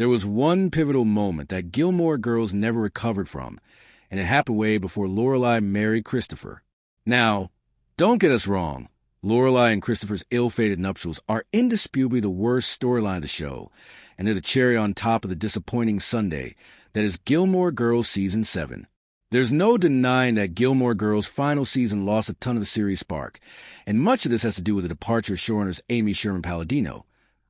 There was one pivotal moment that Gilmore Girls never recovered from, and it happened way before Lorelai married Christopher. Now, don't get us wrong. Lorelai and Christopher's ill-fated nuptials are indisputably the worst storyline of the show, and they're the cherry on top of the disappointing sundae that is Gilmore Girls Season 7. There's no denying that Gilmore Girls' final season lost a ton of the series' spark, and much of this has to do with the departure of showrunners Amy Sherman-Palladino,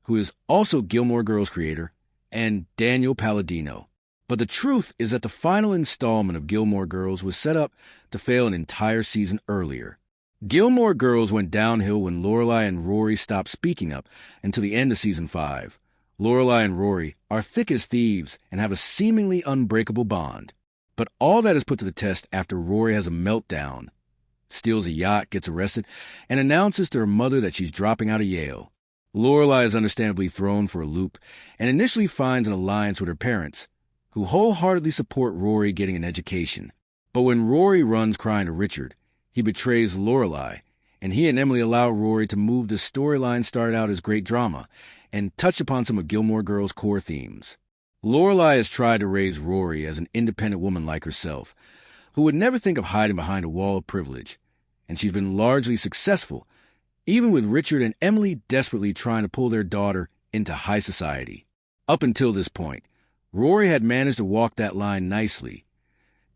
who is also Gilmore Girls creator, and Daniel Palladino. But the truth is that the final installment of Gilmore Girls was set up to fail an entire season earlier. Gilmore Girls went downhill when Lorelai and Rory stopped speaking up until the end of Season 5. Lorelai and Rory are thick as thieves and have a seemingly unbreakable bond. But all that is put to the test after Rory has a meltdown, steals a yacht, gets arrested, and announces to her mother that she's dropping out of Yale. Lorelai is understandably thrown for a loop and initially finds an alliance with her parents, who wholeheartedly support Rory getting an education. But when Rory runs crying to Richard, he betrays Lorelai, and he and Emily allow Rory to move the storyline started out as great drama and touch upon some of Gilmore Girls' core themes. Lorelai has tried to raise Rory as an independent woman like herself, who would never think of hiding behind a wall of privilege, and she's been largely successful, even with Richard and Emily desperately trying to pull their daughter into high society. Up until this point, Rory had managed to walk that line nicely,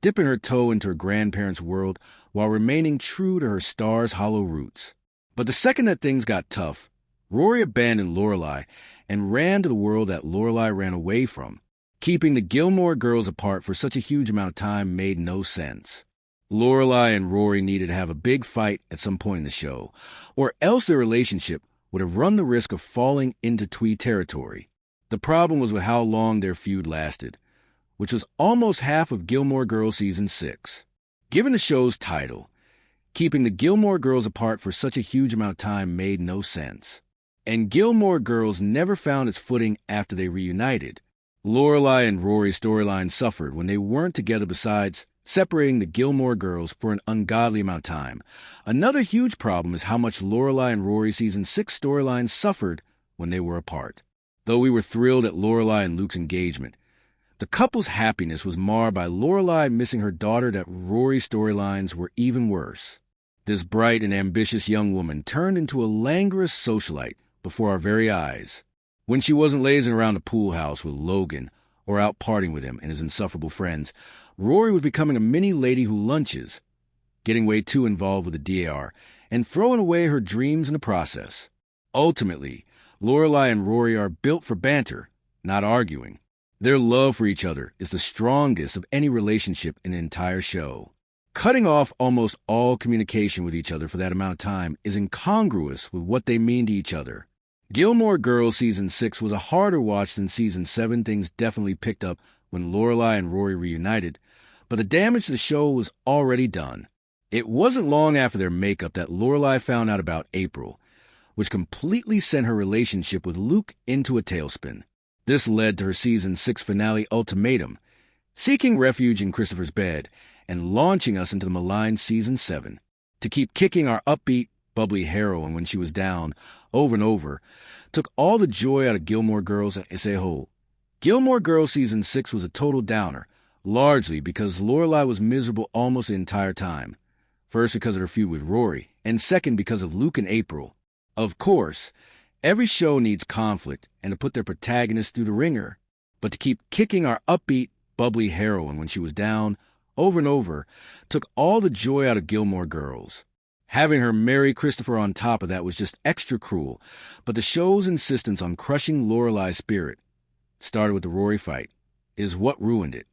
dipping her toe into her grandparents' world while remaining true to her Stars Hollow roots. But the second that things got tough, Rory abandoned Lorelai and ran to the world that Lorelai ran away from. Keeping the Gilmore Girls apart for such a huge amount of time made no sense. Lorelai and Rory needed to have a big fight at some point in the show, or else their relationship would have run the risk of falling into Twee territory. The problem was with how long their feud lasted, which was almost half of Gilmore Girls Season 6. Given the show's title, keeping the Gilmore Girls apart for such a huge amount of time made no sense. And Gilmore Girls never found its footing after they reunited. Lorelai and Rory's storyline suffered when they weren't together, besides separating the Gilmore Girls for an ungodly amount of time. Another huge problem is how much Lorelai and Rory's Season 6 storyline suffered when they were apart. Though we were thrilled at Lorelai and Luke's engagement, the couple's happiness was marred by Lorelai missing her daughter. That Rory's storylines were even worse. This bright and ambitious young woman turned into a languorous socialite before our very eyes. When she wasn't lazing around the pool house with Logan or out partying with him and his insufferable friends, Rory was becoming a mini lady who lunches, getting way too involved with the DAR, and throwing away her dreams in the process. Ultimately, Lorelai and Rory are built for banter, not arguing. Their love for each other is the strongest of any relationship in the entire show. Cutting off almost all communication with each other for that amount of time is incongruous with what they mean to each other. Gilmore Girls Season 6 was a harder watch than Season 7. Things definitely picked up when Lorelai and Rory reunited, but the damage to the show was already done. It wasn't long after their makeup that Lorelai found out about April, which completely sent her relationship with Luke into a tailspin. This led to her Season 6 finale ultimatum, seeking refuge in Christopher's bed and launching us into the maligned Season 7. To keep kicking our upbeat, bubbly heroine when she was down over and over took all the joy out of Gilmore Girls as a whole. Gilmore Girls Season 6 was a total downer, largely because Lorelai was miserable almost the entire time. First because of her feud with Rory, and second because of Luke and April. Of course, every show needs conflict and to put their protagonists through the ringer, but to keep kicking our upbeat, bubbly heroine when she was down over and over took all the joy out of Gilmore Girls. Having her marry Christopher on top of that was just extra cruel, but the show's insistence on crushing Lorelai's spirit, started with the Rory fight, is what ruined it.